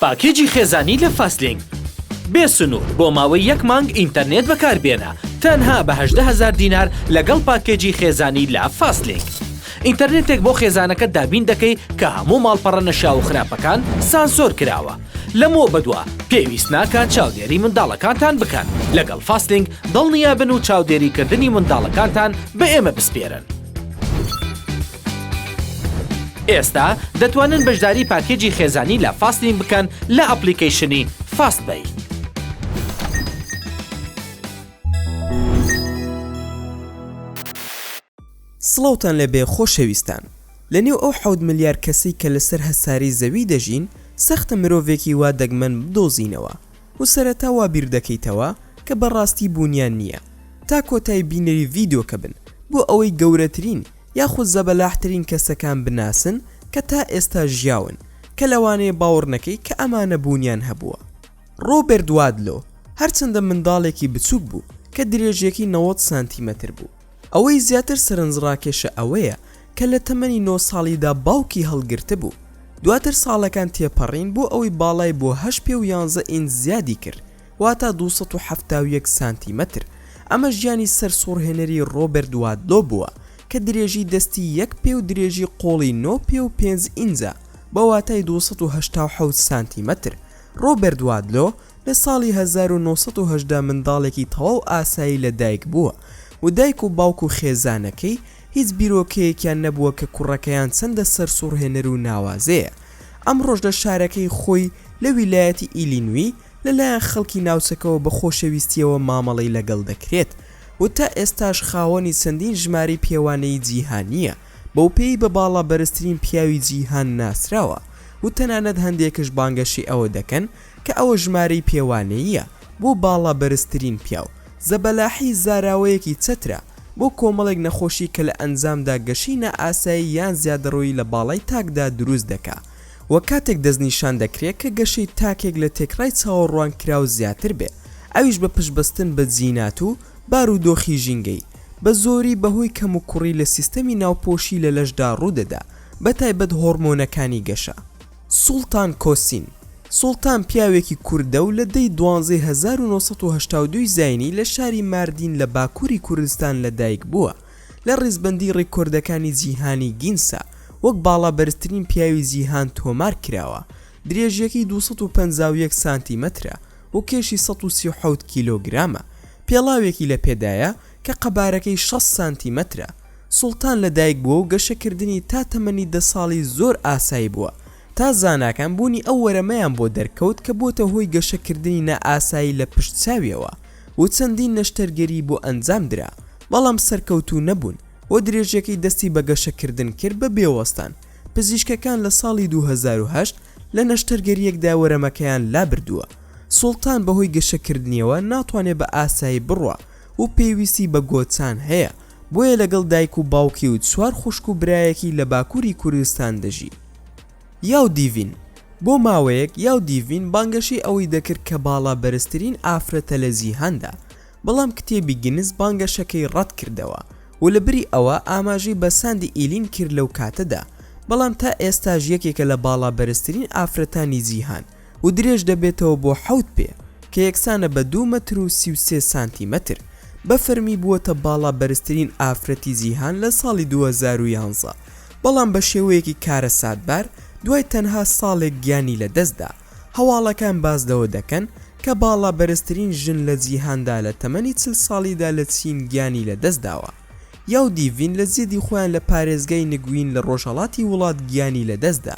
پاکێجی خێزانی لە فاستلینگ بێ سنوور بۆ ماوەی 1 مانگ ئینتەرنێت بەکاربێنە تەنها بە 18,000 دینار لەگەڵ پاکێجی خێزانی لە فاستلینگ. ئینتەرنێتێک بۆ خێزانەکە دابین دەکەی کە هەموو ماڵپەڕە نەشاو و خراپەکان سانسۆر کراوە. لەمەوە بەدووە پێویست ناکات چاودێری منداڵەکانتان بکەن. لەگەڵ فاستلینگ دڵنیا بن و چاودێریکردنی منداڵەکانتان بە ئێمە بسپێرن. ئێستا دەتوانن بەشداری پاکێجی خێزانی لە فاستلینگ بکەن لە ئەپلیکیشنی فاستبەی. سڵاوتان لەبێ خۆشەویستان. لەنێو ئەو 7 ملیار کەسی کە لەسەر هەساری زەوی دەژین سەختە مرۆڤێکی وا دەگمەن بدۆزینەوە و سەرەتا وا بیر دەکەیتەوە کە بەڕاستی بوونیان نییە تا کۆتای بینەری ڤیدۆکە بن بۆ ئەوەی گەورەترین یاخود زەبەلاحترین کەسەکان بناسن کە تا ئێستا ژیاون کە لەوانەیە باوەڕ نەکەی کە ئەمانە بوونیان هەبووە. ڕۆبێرت وادلۆ هەرچەندە منداڵێکی بچووک بوو کە درێژیەکی 90 سانتیمەتر بوو. ئەوەی زیاتر سەرنجڕاکێشە ئەوەیە کە لە تەمەنی 9 ساڵیدا باوکی هەڵگرتە بوو. دواتر ساڵەکان تێپەڕین بۆ ئەوەی باڵای بۆ 8 پێ و 11 ئینچ زیادی کرد واتە 271 سانتیمەتر. ئەمە ژیانی سەر سوڕهێنەری ڕۆبێرت وادلۆ بووە کە درێژی دەستی 1 پێ و درێژی قۆڵی 9 پێ و 5 ئینجە بە واتای 287 سانتیمەتر. ڕۆبێرت وادلۆ لە ساڵی 1980 منداڵێکی تەواو ئاسایی لە دایک بووە و دایک و باوک و خێزانەکەی هیچ بیرۆکەیەکیان نەبووە کە کوڕەکەیان چەندە سەر سوڕهێنەر و ناوازەیە. ئەم ڕۆژ لە شارەکەی خۆی لە ویلایەتی ئیلینوی لەلایەن خەڵکی ناوچەکەەوە بە خۆشەویستیەوە مامەڵەی لەگەڵ دەکرێت و تا ئێستاش خاوەنی چەندین ژماری پێوانەی جیهانیە بەو پێی بە باڵا بەرزترین پیاوی جیهان ناسراوە و تەنانەت هەندێکش بانگەشی ئەوە دەکەن کە ئەوە ژمارەی پێوانەیە بۆ باڵا بەرزترین پیاو. زەبەلاحی زاراوەیەکی چەترە بۆ کۆمەڵێک نەخۆشی کە لە ئەنجامدا گەشینە ئاسایی یان زیادەڕۆیی لە باڵای تاکدا دروست دەکا وە کاتێک دەستنیشان دەکرێت کە گەشەی تاکێک لە تێکڕای چاوەڕوان کراو زیاتر بێ ئەویش بە پشتبەستن بە جینات و بارودۆخی ژینگەی بە زۆری بەهۆی کەم و کوڕی لە سیستەمی ناوپۆشی لە لەشدا ڕوودەدا بە تایبەت هۆرمۆنەکانی گەشە. سوڵتان کۆسین سوڵتان پیاوێکی کوردە و لە دەی 12/1982 زاینی لە شاری ماردین لە باکووری کوردستان لەدایک بووە. لە ڕێزبەندی ڕێکۆردەکانی جیهانی گینسا وەک باڵا بەرزترین پیاوی جیهان تۆمار کراوە. درێژیەکی 251 سانتیمەترە و کێشی 137 کیلۆگرامە. پێڵاوێکی لە پێدایە کە قەبارەکەی 6 سانتیمەترە. سوڵتان لەدایک بووە و گەشەکردنی تا تەمەنی 10 ساڵی زۆر ئاسایی بووە تا زاناکان بوونی ئەو وەرەمەیان بۆ دەرکەوت کە بۆتە هۆی گەشەکردنی نائاسایی لە پشت چاویەوە و چەندین نەشتەرگەری بۆ ئەنجام درا بەڵام سەرکەوتوو نەبوون و درێژەکەی دەستی بە گەشەکردن کرد بە بێوەستان. پزیشکەکان لە ساڵی 2008 لە نەشتەرگەریەکدا وەرەمەکەیان لابردووە. سوڵتان بەهۆی گەشەکردنیەوە ناتوانێت بە ئاسایی بڕوە و پێویستی بە گۆچان هەیە بۆیە لەگەڵ دایک و باوکی و 4 خوشک و برایەکی لە باکووری کوردستان دەژی. یاو دیڤین بۆ ماوەیەک یاو دیڤین بانگەشی ئەوەی دەکرد کە باڵا بەرزترین ئافرەتە لە جیهاندا بەڵام کتێبی گینس بانگەشەکەی ڕەت کردەوە و لەبری ئەوە ئاماژەی بە ساندی ئیلین کرد لەو کاتەدا بەڵام تا ئێستاژ یەکێکە لە باڵا بەرزترین ئافرەتانی جیهان و درێژ دەبێتەوە بۆ 7 پێ کە یەکسانە بە 2 مەتر و 33 سانتیمەتر. بە فەرمی بووەتە باڵا بەرزترین ئافرەتی جیهان لە ساڵی 2011 بەڵام بە شێوەیەکی کارە سادبار دوای تەنها ساڵێک گیانی لە دەستدا. هەواڵەکان بازدەوە دەکەن کە باڵا بەرزترین ژن لە جیهاندا لە تەمەنی 40 ساڵیدا لە چین گیانی لە دەستداوە. یاو دیڤین لە زیدی خۆیان لە پارێزگای نگوین لە ڕۆژهەڵاتی وڵات گیانی لە دەستدا.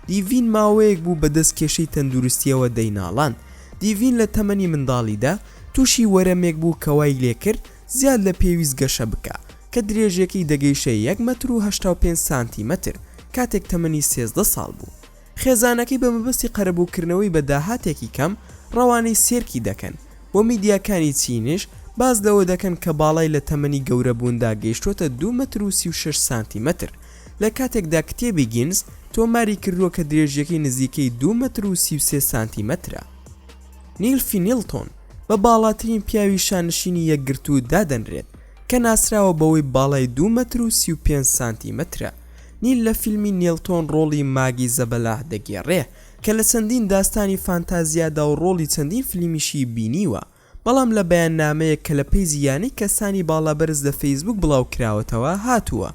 دیڤین ماوەیەک بوو بە دەست کێشەی تەندروستیەوە دەیناڵان. دیڤین لە تەمەنی منداڵیدا تووشی وەرەمێک بوو کەوای لێکرد زیاد لە پێویست گەشە بکە کە درێژەکەی دەگەیشە 1 مەتر و 85 سانتیمەتر کاتێک تەمەنی 13 ساڵ بوو. خێزانەکەی بە مەبەستی قەرەبووکردنەوەی بە داهاتێکی کەم ڕەوانەی سێرکی دەکەن و میدیاکانی چینش باز لەوە دەکەن کە باڵای لە تەمەنی گەورەبووندا گەیشتۆتە 2 مەتر و 36 سانتیمەتر لە کاتێکدا کتێبی گینس تۆماری کردووە کە درێژیەکەی نزیکەی 2 مەتر و 33 سانتیمەترە. نیل فینیلتۆن بە باڵاترین پیاوی شانشینی یەکگرتوو دادەنرێت کە ناسراوە بەوەی باڵای 2 مەتر و 35 سانتیمەترە. نیل لە فیلمی نیلتۆن ڕۆڵی ماگی زەبەلاح دەگێڕێ کە لە چەندین داستانی فانتازیادا و ڕۆڵی چەندین فلیمیشی بینیوە، بەڵام لە بەیاننامەیەک کە لە پێی زیانەی کەسانی باڵابەرز لە فەیسبوک بڵاو کراوەتەوە هاتووە.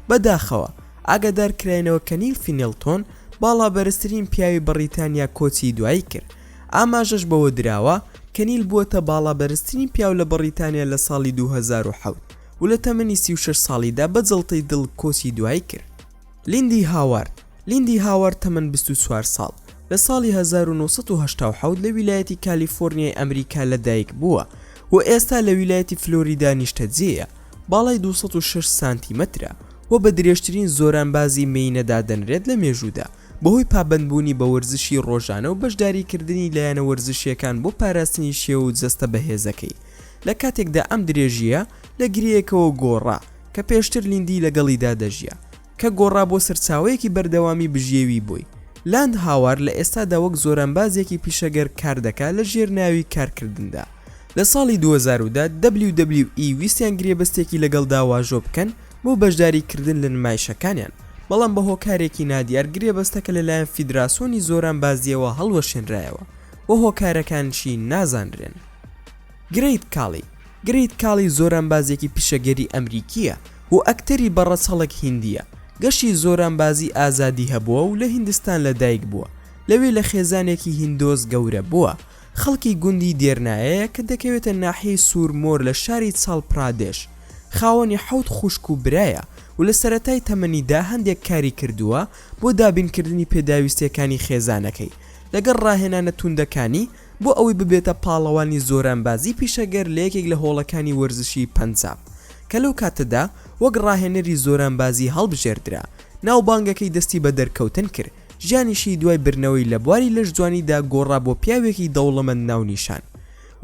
بەداخەوە ئاگادارکراینەوە کە نیل فینلتۆن باڵابەرزترین پیاوی بەریتانیا کۆچی دوایی کرد. ئاماژەش بەوە دراوە کە نیل بووەتە باڵابەرزترین پیاو لە بەریتانیا لە ساڵی 2007 و لە تەمەنی 36 ساڵیدا بەجەڵتەی دڵ کۆچی دوایی کرد. لیندی هاوارد تەمەن 24 ساڵ لە ساڵی 1970 لە ویلایەتی کالیفۆرنیای ئەمریکا لەدایک بووە و ئێستا لە ویلایەتی فلۆریدا نیشتەجێیە. باڵای 206 سانتیمەترە و بە درێژترین زۆرانبازی مینەدا دەنرێت لە مێژوودا بەهۆی پابەندبوونی بە وەرزشی ڕۆژانە و بەشداریکردنی لایەنە وەرزشیەکان بۆ پاراستنی شێوە و جەستە بەهێزەکەی. لە کاتێکدا ئەم درێژیە لە گرەیەکەوە گۆڕا کە پێشتر لیندی لەگەڵیدا دەژیا کە گۆڕا بۆ سەرچاوەیەکی بەردەوامی بژێوی بووی. لاند هاوار لە ئێستادا وەک زۆرانبازێکی پیشەگەر کار دەکات لە ژێرناوی کارکردندا. لە ساڵی 2010 WWE ویستیان گرێبەستێکی لەگەڵدا واژۆ بکەن بۆ بەشداریکردن لە نمایشەکانیان، بەڵام بە هۆکارێکی نادیار گرێبەستەکە لەلایەن فیدراسیۆنی زۆرانبازیەوە هەڵوەشێنرایەوە و هۆکارەکانشی نازانرێن. گرێیت کاڵی زۆرانبازێکی پیشەگەری ئەمریکیە و ئەکتەری بەڕەچەڵک هیندیە. گەشی زۆرانبازی ئازادی هەبووە و لە هیندستان لەدایک بووە. لەوێ لە خێزانێکی هیندۆز گەورە بووە. خەڵکی گوندی دێرنایەیە کە دەکەوێتە ناحیەی سوورمۆر لە شاری چاڵ پرادێش. خاوەنی 7 خوشک و برایە و لە سەرەتای تەمەنیدا هەندێک کاری کردووە بۆ دابینکردنی پێداویستیەکانی خێزانەکەی لەگەڵ ڕاهێنانە توندەکانی بۆ ئەوەی ببێتە پاڵەوانی زۆرانبازی پیشەگەر لە یەکێک لە هۆڵەکانی وەرزشی پەنجاب کە لەو کاتەدا وەک ڕاهێنەری زۆرانبازی هەڵبژێردرا. ناوبانگەکەی دەستی بە دەرکەوتن کرد. ژیانیشی دوای برنەوەی لە بواری لەش جوانیدا گۆڕا بۆ پیاوێکی دەوڵەمەند ناونیشان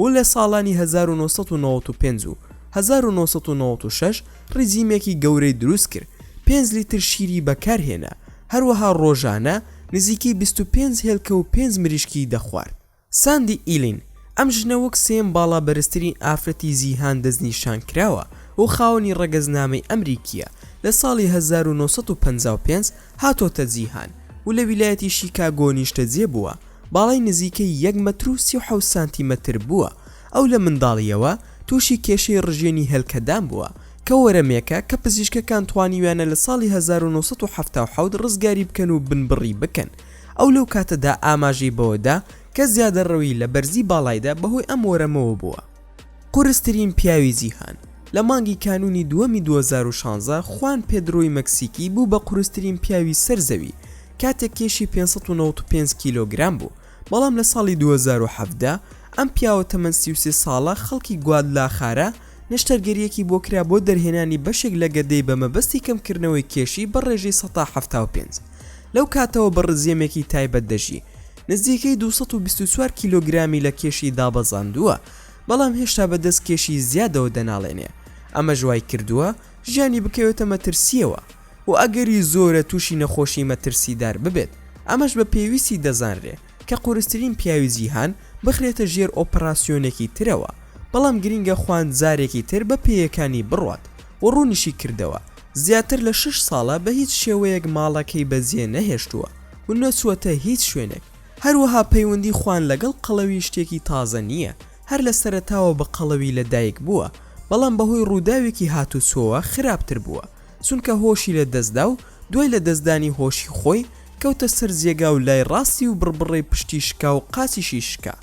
و لە ساڵانی 1995 و 1996 ڕیزیمێکی گەورەی دروست کرد. 5 لیتر شیری بەکارهێنا، هەروەها ڕۆژانە نزیکی 25 هێلکە و 5 مریشکی دەخوارد. ساندی ئیلین ئەم ژنە وەک سێم باڵا بەرزترین ئافرەتی جیهان دەستنیشان کراوە و خاوەنی ڕەگەزنامەی ئەمریکیە. لە ساڵی 1955 هاتۆتە جیهان و لە ویلایەتی شیکاگۆ نیشتەجێ بووە. باڵای نزیکەی 1 مەتر و 37 سانتیمەتر بووە. ئەو لە منداڵیەوە تووشی کێشەی ڕژێنی هێلکەدان بووە کە وەرەمێکە کە پزیشکەکان توانیویانە لە ساڵی 1970 ڕزگاری بکەن و بنبڕی بکەن. ئەو لەو کاتەدا ئاماژەی بەوەدا کە زیادەڕەوی لە بەرزی باڵایدا بەهۆی ئەم وەرەمەوە بووە. قورسترین پیاوی جیهان لە مانگی کانونی دووەمی 2016 خوان پێدرۆی مەکسیکی بوو بە قورسترین پیاوی سەرزەوی کاتێک کێشی 595 کیلۆگرام بوو. بەڵام لە ساڵی 2017 ئەم پیاوە تەمەن 33 ساڵە خەڵکی گوادلاخارە نەشتەرگەریەکی بۆ کرا بۆ دەرهێنانی بەشێک لە گەدەی بە مەبەستی کەمکردنەوەی کێشی بە ڕێژەی 175. لەو کاتەوە بە ڕزیەمێکی تایبەت دەژی نزیکەی 224 کیلۆگرامی لە کێشی دابەزاندووە، بەڵام هێشتا بەدەست کێشی زیادەوە دەناڵێنێ. ئەمە ژوای کردووە ژیانی بکەوێتە مەترسیەوە و ئەگەری زۆرە تووشی نەخۆشی مەترسیدار ببێت. ئەمەش بە پێویستی دەزانرێ کە قورسترین پیاوی جیهان بخرێتە ژێر ئۆپەراسیۆنێکی ترەوە، بەڵام گرینگە خوانجارێکی تر بە پێیەکانی بڕوات و ڕوونیشی کردەوە. زیاتر لە 6 ساڵە بە هیچ شێوەیەک ماڵەکەی بەجێ نەهێشتووە و نەچووەتە هیچ شوێنێک. هەروەها پەیوەندی خوان لەگەڵ قەڵەوی شتێکی تازە نییە. هەر لە سەرەتاوە بە قەڵەوی لەدایک بووە، بەڵام بەهۆی ڕووداوێکی هاتوچۆوە خراپتر بووە، چونکە هۆشی لە دەستدا و دوای لە دەستدانی هۆشی خۆی کەوتە سەر جێگا و لای ڕاستی و بڕبڕی پشتی شکا و قاچیشی شکا.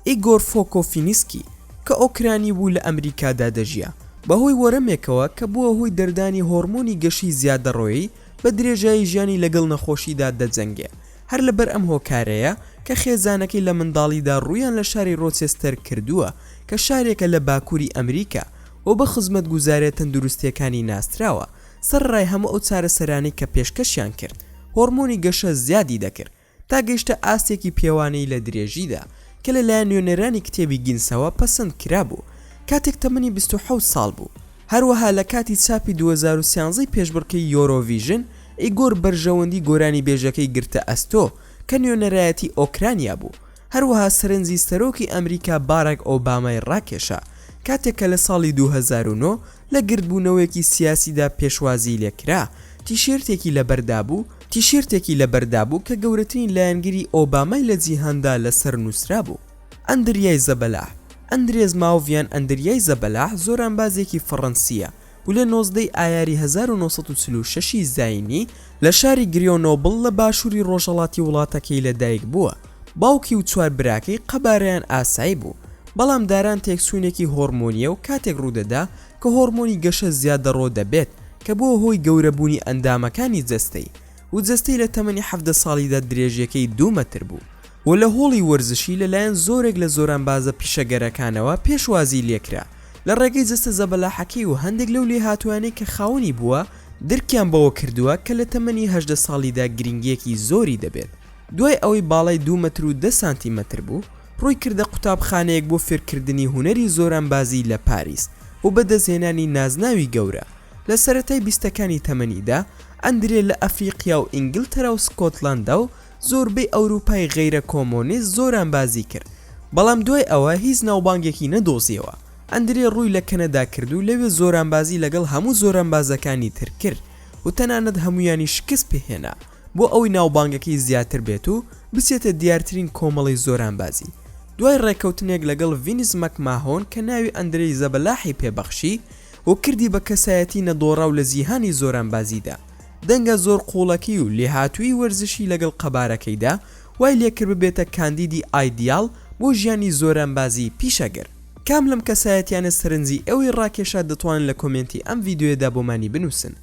ئیگۆر فۆکۆفینیسکی کە ئۆکرانی بوو لە ئەمریکادا دەژیا بەهۆی وەرەمێکەوە کە بووە هۆی دەردانی هۆرمۆنی گەشی زیادەڕۆیی بە درێژایی ژیانی لەگەڵ نەخۆشیدا دەجەنگێ. هەر لەبەر ئەم هۆکارەیە کە خێزانەکەی لە منداڵیدا ڕوویان لە شاری ڕۆچێستەر کردووە کە شارێکە لە باکووری ئەمریکا و بە خزمەت گوزارێت تەندروستیەکانی ناستراوە سەر ڕای هەموو ئەو چارەسەرانی کە پێشکەشیان کرد. هۆرمۆنی گەشە زیادی دەکرد تا گەیشتە ئاستێکی پێوانەی لە درێژیدا کە لەلایەن نوێنەرانی کتێبی گینسەوە پەسەند کرابوو کاتێک تەمەنی 27 ساڵ بوو. هەروەها لە کاتی چاپی 2013 پێشبڕکەی یۆرۆڤیژن ئیگۆر بەرژەوەندی گۆرانی بێژەکەی گرتە ئەستۆ کە نوێنەرایەتی ئۆکرانیا بوو. هەروەها سەرنجی سەرۆکی ئەمریکا باراک ئۆبامای ڕاکێشا کاتێک کە لە ساڵی 2009 لە گردبوونەوەیەکی سیاسیدا پێشوازی لێکرا تیشێرتێکی لەبەردا بوو تیشێرتێکی لە بەردابوو کە گەورەترین لایەنگیری ئۆبامای لە جیهاندا لەسەر نووسرا بوو. ئەندریای زەبەلاح ئەندرێز ماوڤیان ئەندریای زەبەلاح زۆرانبازێکی فەڕەنسیە و لە 19 ئایاری 1946 زاینی لە شاری گریۆنۆبڵ لە باشووری ڕۆژهەڵاتی وڵاتەکەی لەدایک بووە. باوکی و چوار براکەی قەبارەیان ئاسایی بوو، بەڵام داران تێکسوونێکی هۆرمۆنیە و کاتێک ڕوودەدا کە هۆرمۆنی گەشە زیاد دەڕۆ دەبێت کە بۆ هۆی گەورەبوونی ئەندامەکانی جەستەی و جەستەی لە تەمەنی 17 ساڵیدا درێژیەکەی 2 مەتر بوو و لە هۆڵی وەرزشی لەلایەن زۆرێک لە زۆرانبازە پیشەگەرەکانەوە پێشوازی لێکرا لە ڕێگەی جەستە زەبەلاحەکەی و هەندێک لەو لێهاتوانەی کە خاوەنی بووە درکیان بەوە کردووە کە لە تەمەنی 18 ساڵیدا گرنگیەکی زۆری دەبێت. دوای ئەوەی باڵای 2 مەتر و 10 سانتیمەتر بوو ڕووی کردە قوتابخانەیەک بۆ فێرکردنی هوەری زۆرانبازی لە پاریس و بەدەستهێنانی نازناوی گەورە. لە سەرەتای بیستەکانی تەمەنیدا ئەندرێ لە ئەفریقیا و ئینگلتەرا و سکۆتلاندا و زۆربەی ئەوروپای غەیرە کۆمۆنیست زۆرانبازی کرد، بەڵام دوای ئەوە هیچ ناوبانگێکی نەدۆزیەوە. ئەندرێ ڕووی لە کەنەدا کرد و لەوێ زۆرانبازی لەگەڵ هەموو زۆرانبازەکانی تر کرد و تەنانەت هەمویانی شکست پێهێنا بۆ ئەوەی ناوبانگەکەی زیاتر بێت و بچێتە دیارترین کۆمەڵی زۆرانبازی. دوای ڕێکەوتنێک لەگەڵ ڤینس مەکماهۆن کە ناوی ئەندرێی زەبەلاحی پێبەخشی و کردی بە کەسایەتی نەدۆڕاو لە جیهانی زۆرانبازیدا، دەنگە زۆر قوڵەکی و لێهاتووی وەرزشی لەگەڵ قەبارەکەیدا وای لێکرد ببێتە کاندیدی ئایدیال بۆ ژیانی زۆرانبازی پیشەگەر. کام لەم کەسایەتیانە سەرنجی ئەوەی ڕاکێشا دەتوانن لە کۆمنتی ئەم ڤیددیۆدا بۆمانی بنووسن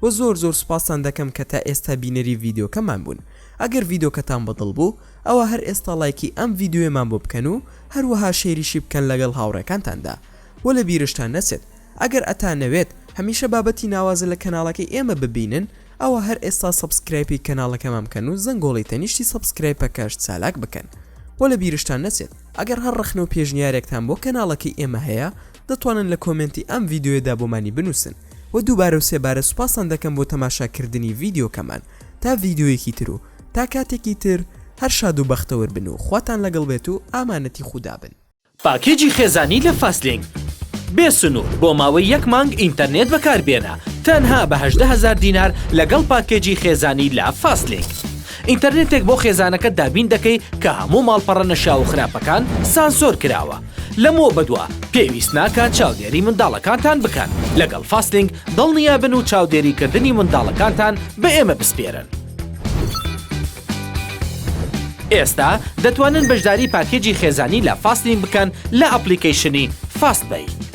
و زۆر سوپاسان دەکەم کە تا ئێستا بینەری ڤیددیۆکەمان بوون. ئەگەر ڤیددیۆکەتان بەدڵ بوو ئەوە هەر ئێستا لایکی ئەم ڤیددیۆمان بۆ بکەن و هەروەها شێریشی بکەن لەگەڵ هاوڕێکانتاندا و لە بیرشتان نەچێت ئەگەر ئەتانەوێت هەمیشە بابەتی ناوازە لە کەناڵەکەی ئێمە ببینن ئەوە هەر ئێستا سەبسکرایبی کەناڵەکەمان بکەن و زەنگۆڵی تەنیشتی سەبسکرایبەکەش چالاک بکەن و لە بیرشتان نەچێت ئەگەر هەر ڕخنە و پێشنیارێکتان بۆ کەناڵەکەی ئێمە هەیە دەتوانن لە کۆمنتی ئەم ڤیددیۆدا بۆمانی بنووسن و دووبارە و سێبارە سوپاسان دەکەم بۆ تەماشاکردنی ڤیددیۆکەمان تا ڤیددیۆیەکی تر و تا کاتێکی تر هەر شاد و بەختەوەر بن و خواتان لەگەڵ بێت و ئامانەتی خودا بن. پاکێجی خێزانی لە فاستلینگ بێ سنوور بۆ ماوەی 1 مانگ ئینتەرنێت بەکاربێنە تەنها بە 18,000 دینار لەگەڵ پاکێجی خێزانی لە فاستلینگ. ئینتەرنێتێک بۆ خێزانەکە دابین دەکەی کە هەموو ماڵپەڕە نەشا و خراپەکان سانسۆر کراوە. لەمەوە بەدووە پێویست ناکات چاودێری منداڵەکانتان بکەن. لەگەڵ فاستلینگ دڵنیابن و چاودێریکردنی منداڵەکانتان بە ئێمە بسپێرن. ئێستا دەتوانن بەشداری پاکێجی خێزانی لە فاستلینگ بکەن لە ئەپلیکیشنی فاستبەی.